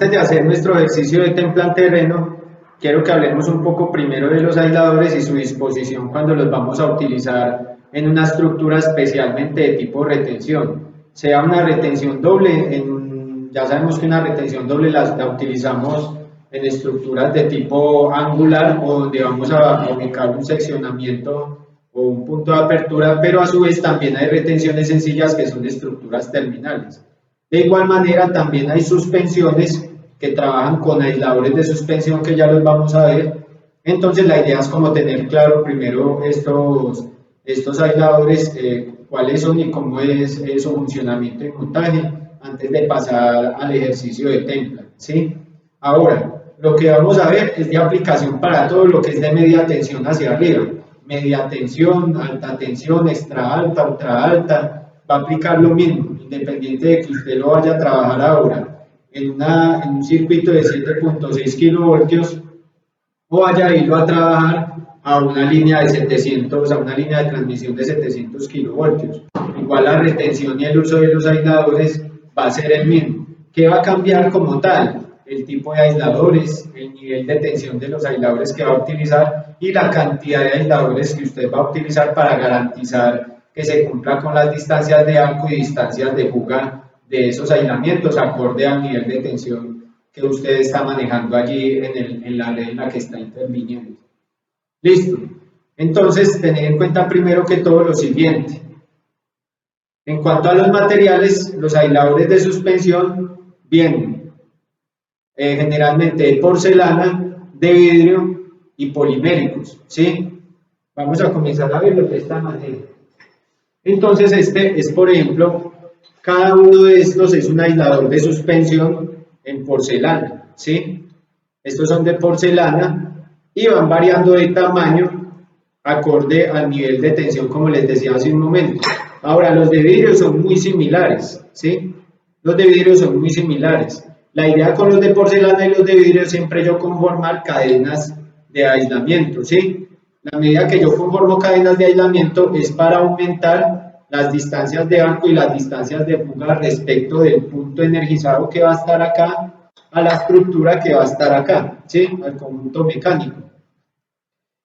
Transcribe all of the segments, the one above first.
Antes de hacer nuestro ejercicio de templante terreno, quiero que hablemos un poco primero de los aisladores y su disposición cuando los vamos a utilizar en una estructura especialmente de tipo retención. Sea una retención doble, ya sabemos que una retención doble la utilizamos en estructuras de tipo angular o donde vamos a ubicar un seccionamiento o un punto de apertura, pero a su vez también hay retenciones sencillas que son estructuras terminales. De igual manera también hay suspensiones que trabajan con aisladores de suspensión que ya los vamos a ver. Entonces la idea es como tener claro primero estos aisladores, cuáles son y cómo es su funcionamiento y montaje antes de pasar al ejercicio de templa, ¿sí? Ahora, lo que vamos a ver es de aplicación para todo lo que es de media tensión hacia arriba. Media tensión, alta tensión, extra alta, ultra alta, va a aplicar lo mismo, independiente de que usted lo vaya a trabajar ahora en un circuito de 7.6 kilovoltios o vaya a irlo a trabajar a una línea de 700, a una línea de transmisión de 700 kilovoltios. Igual la retención y el uso de los aisladores va a ser el mismo. ¿Qué va a cambiar como tal? El tipo de aisladores, el nivel de tensión de los aisladores que va a utilizar y la cantidad de aisladores que usted va a utilizar para garantizar que se cumpla con las distancias de arco y distancias de fuga de esos aislamientos acorde al nivel de tensión que usted está manejando allí en la red en la que está interviniendo. Listo. Entonces, tener en cuenta primero que todo lo siguiente. En cuanto a los materiales, los aisladores de suspensión vienen generalmente de porcelana, de vidrio y poliméricos, ¿sí? Vamos a comenzar a verlo de esta manera. Entonces, este es, por ejemplo, cada uno de estos es un aislador de suspensión en porcelana, ¿sí? Estos son de porcelana y van variando de tamaño acorde al nivel de tensión, como les decía hace un momento. Ahora, los de vidrio son muy similares, ¿sí? Los de vidrio son muy similares. La idea con los de porcelana y los de vidrio es siempre yo conformar cadenas de aislamiento, ¿sí? La medida que yo conformo cadenas de aislamiento es para aumentar las distancias de arco y las distancias de fuga respecto del punto energizado que va a estar acá a la estructura que va a estar acá, ¿sí? Al conjunto mecánico.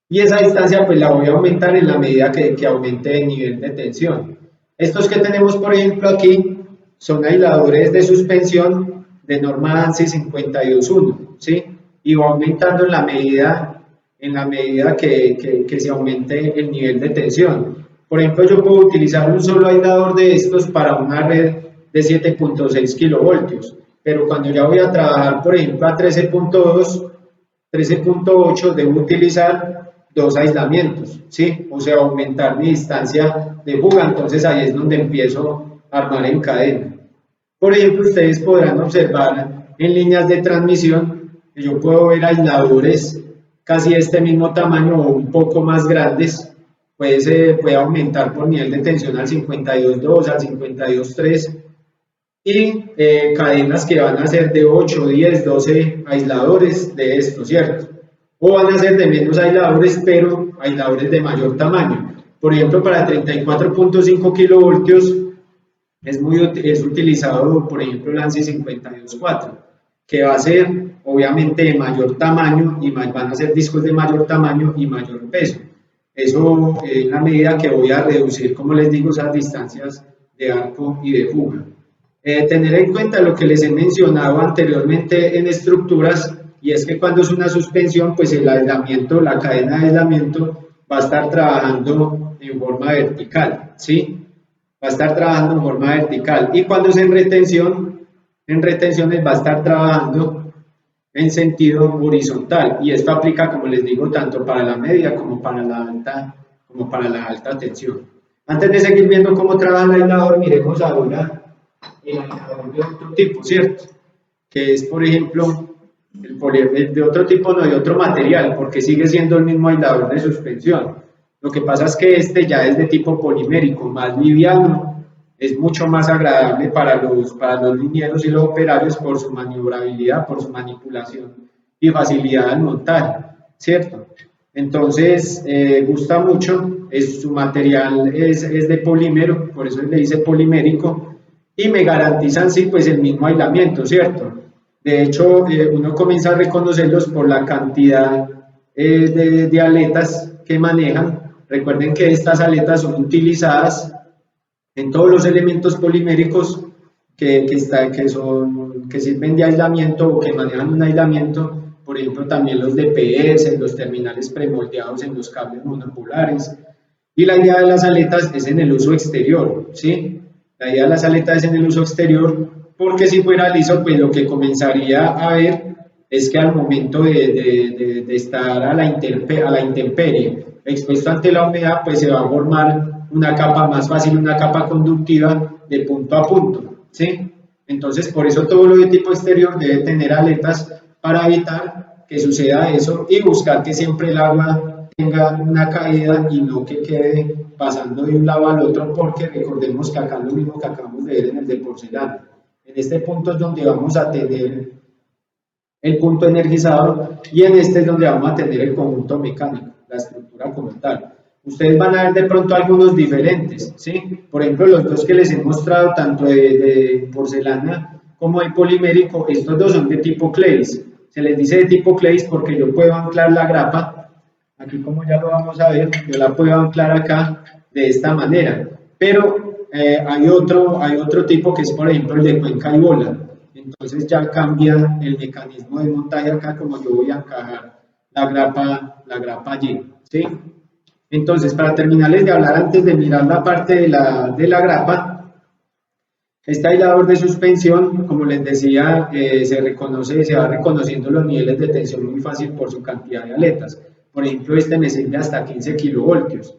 Y esa distancia pues la voy a aumentar en la medida que aumente el nivel de tensión. Estos que tenemos por ejemplo aquí son aisladores de suspensión de norma ANSI 52.1, ¿sí? Y va aumentando en la medida que se aumente el nivel de tensión. Por ejemplo, yo puedo utilizar un solo aislador de estos para una red de 7.6 kilovoltios, pero cuando ya voy a trabajar, por ejemplo, a 13.2, 13.8, debo utilizar dos aislamientos, ¿sí? O sea, aumentar mi distancia de fuga, entonces ahí es donde empiezo a armar en cadena. Por ejemplo, ustedes podrán observar en líneas de transmisión que yo puedo ver aisladores casi de este mismo tamaño o un poco más grandes, puede aumentar por nivel de tensión al 52.2, al 52.3 y cadenas que van a ser de 8, 10, 12 aisladores de esto, ¿cierto? O van a ser de menos aisladores, pero aisladores de mayor tamaño. Por ejemplo, para 34.5 kilovoltios es utilizado, por ejemplo, el ANSI 52.4, que va a ser obviamente de mayor tamaño y van a ser discos de mayor tamaño y mayor peso. Eso en la medida que voy a reducir, como les digo, esas distancias de arco y de fuga. Tener en cuenta lo que les he mencionado anteriormente en estructuras, y es que cuando es una suspensión, pues el aislamiento, la cadena de aislamiento va a estar trabajando en forma vertical, ¿sí? Va a estar trabajando en forma vertical. Y cuando es en retenciones va a estar trabajando en sentido horizontal. Y esto aplica, como les digo, tanto para la media como para la alta tensión. Antes de seguir viendo cómo trabaja el aislador, miremos ahora el aislador de otro tipo, ¿cierto? Que es, por ejemplo, el de otro tipo, no de otro material, porque sigue siendo el mismo aislador de suspensión. Lo que pasa es que este ya es de tipo polimérico, más liviano, es mucho más agradable para los linieros y los operarios por su maniobrabilidad, por su manipulación y facilidad al montaje, ¿cierto? Entonces, gusta mucho, su material es de polímero, por eso le dice polimérico, y me garantizan, sí, pues el mismo aislamiento, ¿cierto? De hecho, uno comienza a reconocerlos por la cantidad de aletas que manejan. Recuerden que estas aletas son utilizadas en todos los elementos poliméricos que sirven de aislamiento o que manejan un aislamiento, por ejemplo también los DPS, los terminales premoldeados en los cables monopolares. Y la idea de las aletas es en el uso exterior, ¿sí? La idea de las aletas es en el uso exterior porque si fuera liso, pues lo que comenzaría a ver es que al momento de estar a la intemperie, expuesto ante la humedad, pues se va a formar una capa más fácil, una capa conductiva de punto a punto, ¿sí? Entonces, por eso todo lo de tipo exterior debe tener aletas para evitar que suceda eso y buscar que siempre el agua tenga una caída y no que quede pasando de un lado al otro, porque recordemos que acá es lo mismo que acabamos de ver en el de porcelana. En este punto es donde vamos a tener el punto energizador y en este es donde vamos a tener el conjunto mecánico, la estructura como tal. Ustedes van a ver de pronto algunos diferentes, ¿sí? Por ejemplo, los dos que les he mostrado, tanto de porcelana como de polimérico, estos dos son de tipo clays. Se les dice de tipo clays porque yo puedo anclar la grapa, aquí como ya lo vamos a ver, yo la puedo anclar acá de esta manera, pero hay otro tipo que es, por ejemplo, el de cuenca y bola. Entonces ya cambia el mecanismo de montaje acá, como yo voy a encajar la grapa allí, ¿sí? Entonces, para terminarles de hablar, antes de mirar la parte de la grapa, este aislador de suspensión, como les decía, se va reconociendo los niveles de tensión muy fácil por su cantidad de aletas. Por ejemplo, este me sirve hasta 15 kilovoltios.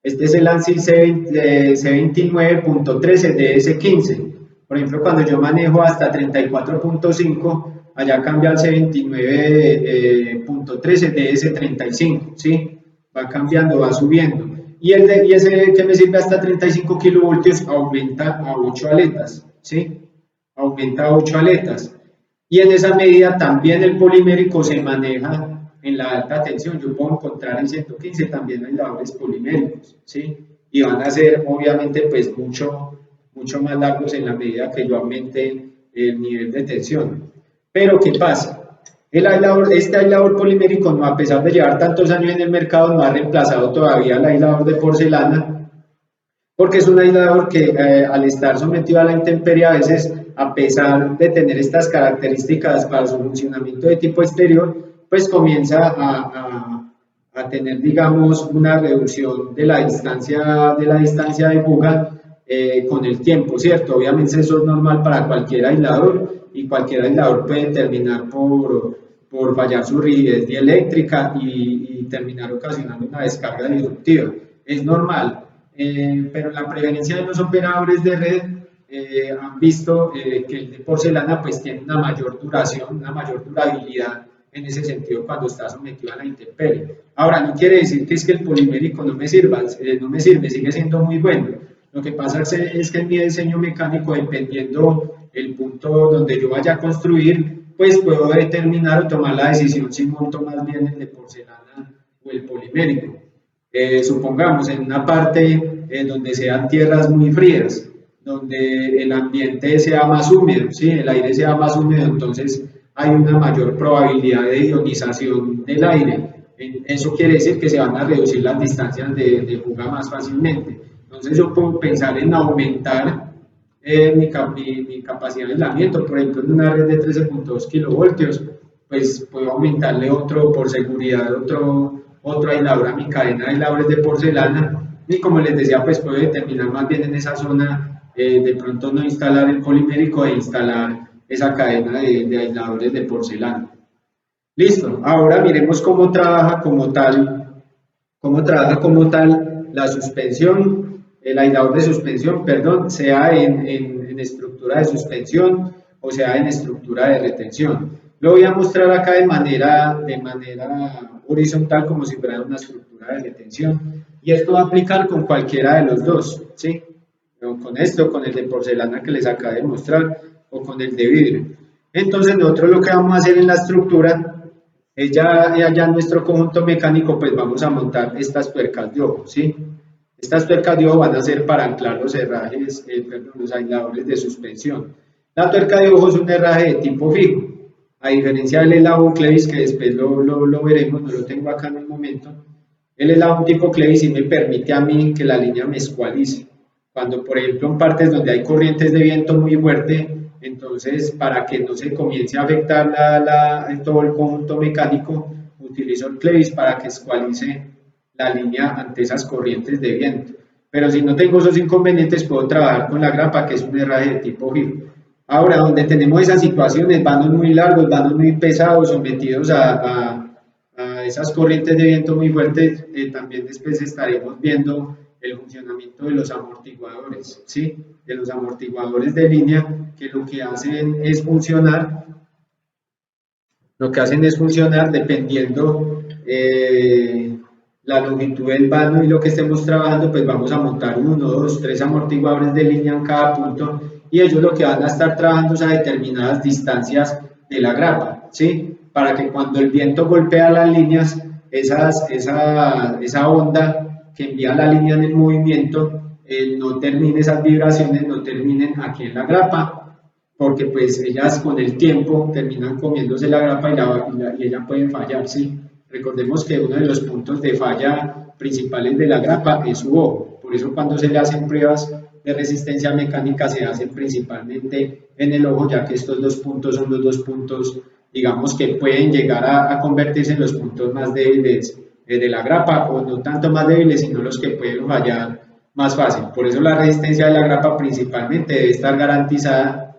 Este es el ANSI C29.13 DS15. Por ejemplo, cuando yo manejo hasta 34.5, allá cambia al C29.13 DS35, ¿sí? Va cambiando, va subiendo. Y ese que me sirve hasta 35 kilovoltios aumenta a 8 aletas, ¿sí? Aumenta a 8 aletas. Y en esa medida también el polimérico se maneja en la alta tensión. Yo puedo encontrar en 115 también aisladores poliméricos, ¿sí? Y van a ser obviamente pues mucho más largos en la medida que yo aumente el nivel de tensión. Pero ¿qué pasa? Este aislador polimérico, no, a pesar de llevar tantos años en el mercado, no ha reemplazado todavía el aislador de porcelana, porque es un aislador que al estar sometido a la intemperie, a veces, a pesar de tener estas características para su funcionamiento de tipo exterior, pues comienza a tener, digamos, una reducción de la distancia de fuga con el tiempo, ¿cierto? Obviamente eso es normal para cualquier aislador y cualquier aislador puede terminar por fallar su rigidez dieléctrica y terminar ocasionando una descarga disruptiva. Es normal, pero la preferencia de los operadores de red han visto que el de porcelana pues tiene una mayor duración, una mayor durabilidad en ese sentido cuando está sometido a la intemperie. Ahora, no quiere decir que es que el polimérico no me sirve, sigue siendo muy bueno. Lo que pasa es que en mi diseño mecánico, dependiendo el punto donde yo vaya a construir, pues puedo determinar o tomar la decisión si monto más bien el de porcelana o el polimérico. Supongamos en una parte donde sean tierras muy frías, donde el ambiente sea más húmedo, ¿sí? El aire sea más húmedo, entonces hay una mayor probabilidad de ionización del aire. Eso quiere decir que se van a reducir las distancias de fuga más fácilmente. Entonces yo puedo pensar en aumentar mi capacidad de aislamiento, por ejemplo en una red de 13.2 kilovoltios, pues puedo aumentarle otro, por seguridad, otro aislador a mi cadena de aisladores de porcelana, y como les decía, pues puedo determinar más bien en esa zona, de pronto no instalar el polimérico e instalar esa cadena de aisladores de porcelana. Listo, ahora miremos cómo trabaja como tal la suspensión, el aislador de suspensión, perdón, sea en estructura de suspensión o sea en estructura de retención. Lo voy a mostrar acá de manera horizontal, como si fuera una estructura de retención, y esto va a aplicar con cualquiera de los dos, ¿sí? Con esto, con el de porcelana que les acabo de mostrar, o con el de vidrio. Entonces nosotros lo que vamos a hacer en la estructura es ya en nuestro conjunto mecánico, pues vamos a montar estas tuercas de ojo, ¿sí? Estas tuercas de ojo van a ser para anclar los herrajes, los aisladores de suspensión. La tuerca de ojo es un herraje de tipo fijo. A diferencia del eslabón Clevis, que después lo veremos, no lo tengo acá en el momento, el eslabón tipo Clevis sí me permite a mí que la línea me escualice. Cuando, por ejemplo, en partes donde hay corrientes de viento muy fuerte, entonces, para que no se comience a afectar todo el conjunto mecánico, utilizo el Clevis para que escualice la línea ante esas corrientes de viento. Pero si no tengo esos inconvenientes, puedo trabajar con la grapa, que es un herraje de tipo fijo. Ahora, donde tenemos esas situaciones, vanos muy largos, vanos muy pesados, sometidos a esas corrientes de viento muy fuertes, también después estaremos viendo el funcionamiento de los amortiguadores, ¿sí? De los amortiguadores de línea, que lo que hacen es funcionar dependiendo la longitud del vano y lo que estemos trabajando, pues vamos a montar 1, 2, 3 amortiguadores de línea en cada punto, y ellos lo que van a estar trabajando es a determinadas distancias de la grapa, ¿sí? Para que cuando el viento golpea las líneas, esa onda que envía la línea en el movimiento, no termine esas vibraciones, no terminen aquí en la grapa, porque pues ellas con el tiempo terminan comiéndose la grapa y ella pueden fallar, ¿sí? Recordemos que uno de los puntos de falla principales de la grapa es su ojo, por eso cuando se le hacen pruebas de resistencia mecánica se hacen principalmente en el ojo, ya que estos dos puntos son los dos puntos, digamos, que pueden llegar a convertirse en los puntos más débiles de la grapa, o no tanto más débiles, sino los que pueden fallar más fácil. Por eso la resistencia de la grapa principalmente debe estar garantizada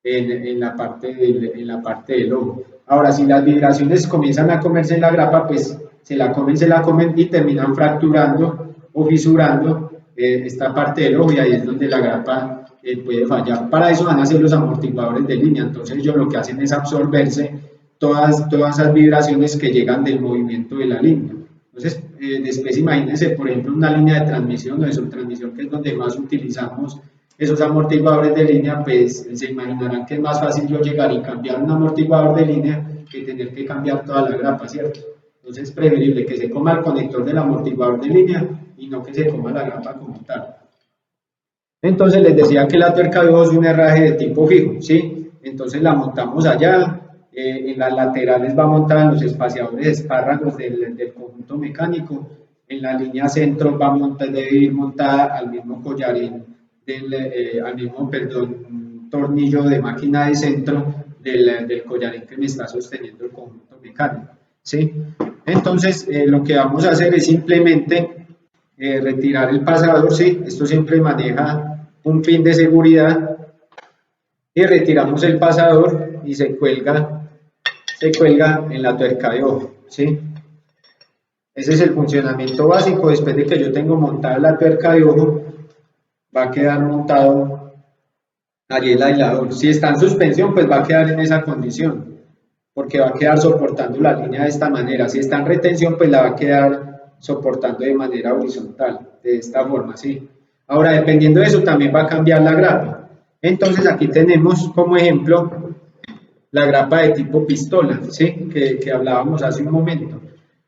en la parte del ojo. Ahora, si las vibraciones comienzan a comerse en la grapa, pues se la comen y terminan fracturando o fisurando esta parte del ojo, y ahí es donde la grapa puede fallar. Para eso van a ser los amortiguadores de línea, entonces ellos lo que hacen es absorberse todas esas vibraciones que llegan del movimiento de la línea. Entonces, después imagínense, por ejemplo, una línea de transmisión o de subtransmisión, que es donde más utilizamos esos amortiguadores de línea, pues se imaginarán que es más fácil yo llegar y cambiar un amortiguador de línea que tener que cambiar toda la grapa, ¿cierto? Entonces es preferible que se coma el conector del amortiguador de línea y no que se coma la grapa como tal. Entonces les decía que la tuerca de ojo es un herraje de tipo fijo, ¿sí? Entonces la montamos allá, en las laterales va montada en los espaciadores espárragos del conjunto mecánico, en la línea centro debe ir montada al mismo collarín, tornillo de máquina de centro del collarín que me está sosteniendo el conjunto mecánico, ¿sí? Entonces lo que vamos a hacer es simplemente retirar el pasador, ¿sí? Esto siempre maneja un pin de seguridad, y retiramos el pasador y se cuelga en la tuerca de ojo, ¿sí? Ese es el funcionamiento básico. Después de que yo tengo montada la tuerca de ojo, va a quedar montado allí el aislador. Si está en suspensión, pues va a quedar en esa condición, porque va a quedar soportando la línea de esta manera. Si está en retención, pues la va a quedar soportando de manera horizontal, de esta forma, ¿sí? Ahora, dependiendo de eso, también va a cambiar la grapa. Entonces, aquí tenemos como ejemplo la grapa de tipo pistola, ¿sí? Que hablábamos hace un momento.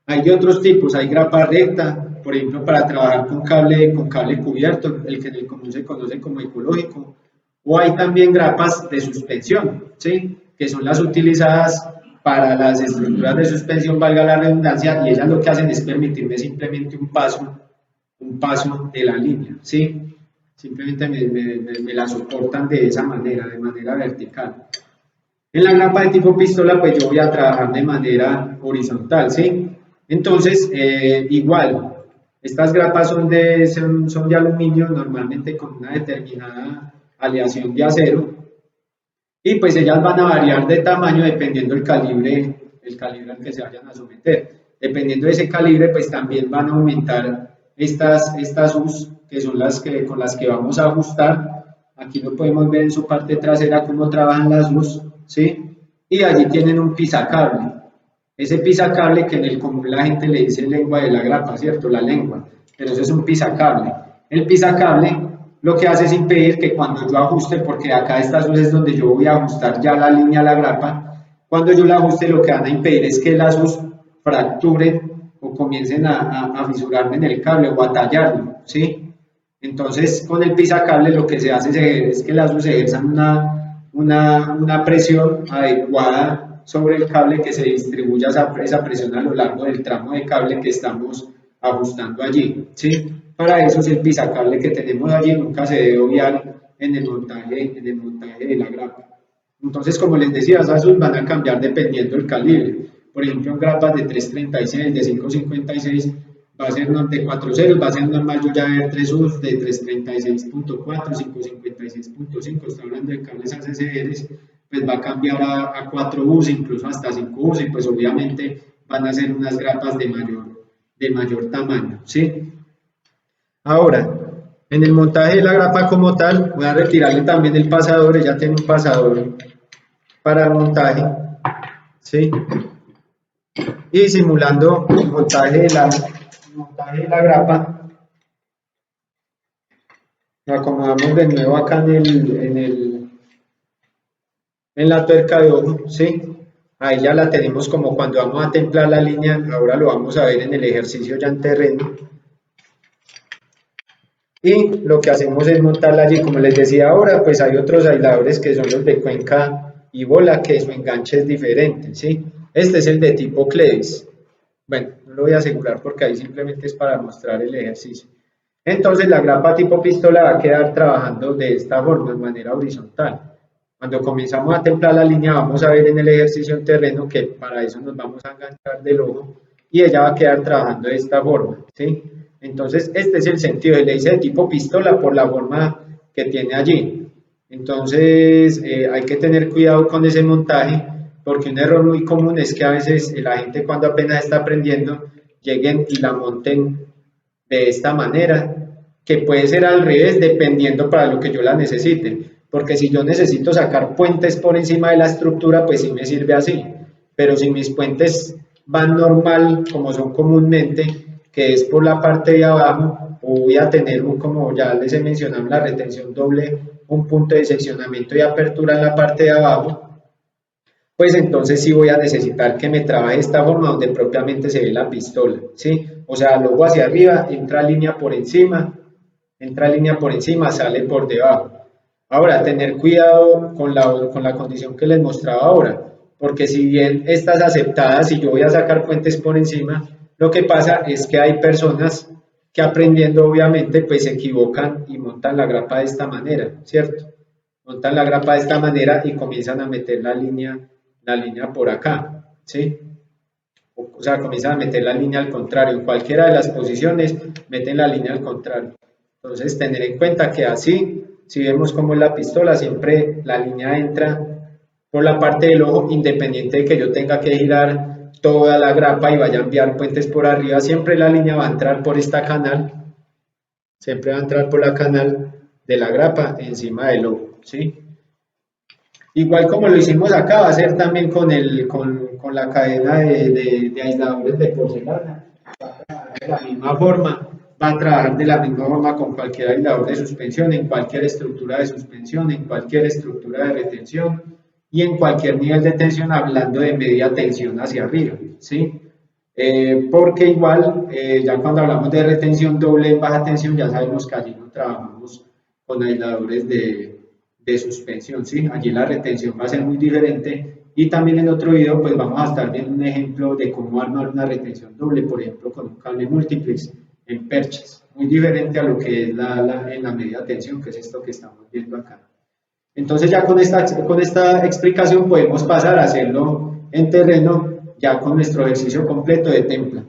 Hay de otros tipos, hay grapa recta, por ejemplo, para trabajar con cable cubierto, el que en el común se conoce como ecológico, o hay también grapas de suspensión, ¿sí? Que son las utilizadas para las estructuras de suspensión, valga la redundancia, y ellas lo que hacen es permitirme simplemente un paso de la línea, ¿sí? Simplemente me la soportan de esa manera, de manera vertical. En la grapa de tipo pistola, pues yo voy a trabajar de manera horizontal, ¿sí? Entonces, igual, estas grapas son de aluminio, normalmente con una determinada aleación de acero, y pues ellas van a variar de tamaño dependiendo del calibre al que se vayan a someter. Dependiendo de ese calibre, pues también van a aumentar estas U's, que son con las que vamos a ajustar. Aquí lo podemos ver en su parte trasera cómo trabajan las U's, ¿sí? Y allí tienen un pisacable. Ese pisacable, que en el común la gente le dice lengua de la grapa, ¿cierto? La lengua, pero eso es un pisacable. El pisacable lo que hace es impedir que cuando yo ajuste, porque acá estas U's es donde yo voy a ajustar ya la línea a la grapa, cuando yo la ajuste lo que van a impedir es que las U's fracturen o comiencen a fisurarme en el cable o a tallarlo, ¿sí? Entonces, con el pisacable lo que se hace es que las U's ejerzan una presión adecuada sobre el cable, que se distribuya esa presión a lo largo del tramo de cable que estamos ajustando allí, ¿sí? Para eso, si el pisacable que tenemos allí nunca se debe obviar en el montaje de la grapa. Entonces, como les decía, esas sus van a cambiar dependiendo del calibre. Por ejemplo, en grapas de 336, de 556, va a ser de 4 ceros, va a ser normal yo ya ver 3 U's de 336.4, 556.5, está hablando de cables ACCRs, pues va a cambiar a 4 U's, incluso hasta 5 U's, y pues obviamente van a ser unas grapas de mayor tamaño, ¿sí? Ahora, en el montaje de la grapa como tal, voy a retirarle también el pasador, ya tengo un pasador para el montaje, ¿sí? Y simulando el montaje de la grapa, lo acomodamos de nuevo acá en la tuerca de ojo, ¿sí? Ahí ya la tenemos como cuando vamos a templar la línea, ahora lo vamos a ver en el ejercicio ya en terreno. Y lo que hacemos es montarla allí, como les decía ahora, pues hay otros aisladores que son los de cuenca y bola, que su enganche es diferente, ¿sí? Este es el de tipo Clevis. Bueno, no lo voy a asegurar porque ahí simplemente es para mostrar el ejercicio. Entonces la grapa tipo pistola va a quedar trabajando de esta forma, de manera horizontal. Cuando comenzamos a templar la línea, vamos a ver en el ejercicio en terreno que para eso nos vamos a enganchar del ojo y ella va a quedar trabajando de esta forma, ¿sí? Entonces, este es el sentido, le hice de tipo pistola por la forma que tiene allí. Entonces, hay que tener cuidado con ese montaje, porque un error muy común es que a veces la gente cuando apenas está aprendiendo, lleguen y la monten de esta manera, que puede ser al revés dependiendo para lo que yo la necesite, porque si yo necesito sacar puentes por encima de la estructura, pues sí me sirve así, pero si mis puentes van normal, como son comúnmente, que es por la parte de abajo, o voy a tener como ya les he mencionado, la retención doble, un punto de seccionamiento y apertura en la parte de abajo, pues entonces sí voy a necesitar que me trabaje esta forma donde propiamente se ve la pistola, ¿sí? O sea, luego hacia arriba, entra línea por encima, sale por debajo. Ahora, tener cuidado con la condición que les mostraba ahora, porque si bien estas aceptadas y yo voy a sacar puentes por encima, lo que pasa es que hay personas que aprendiendo obviamente pues se equivocan y montan la grapa de esta manera, ¿cierto? Montan la grapa de esta manera y comienzan a meter la línea por acá, ¿sí? O sea, comienzan a meter la línea al contrario, en cualquiera de las posiciones meten la línea al contrario. Entonces, tener en cuenta que así, si vemos como es la pistola, siempre la línea entra por la parte del ojo, independiente de que yo tenga que girar toda la grapa y vaya a enviar puentes por arriba, siempre la línea va a entrar por esta canal, siempre va a entrar por la canal de la grapa encima del ojo, ¿sí? Igual como lo hicimos acá, va a ser también con la cadena de aisladores de porcelana. Va a trabajar de la misma forma, va a trabajar de la misma forma con cualquier aislador de suspensión, en cualquier estructura de suspensión, en cualquier estructura de retención y en cualquier nivel de tensión, hablando de media tensión hacia arriba, ¿sí? Porque igual, ya cuando hablamos de retención doble en baja tensión, ya sabemos que allí no trabajamos con aisladores de suspensión, ¿sí? Allí la retención va a ser muy diferente y también en otro video pues vamos a estar viendo un ejemplo de cómo armar una retención doble, por ejemplo con un cable múltiplex en perchas, muy diferente a lo que es en la media tensión, que es esto que estamos viendo acá. Entonces ya con esta explicación podemos pasar a hacerlo en terreno ya con nuestro ejercicio completo de templa.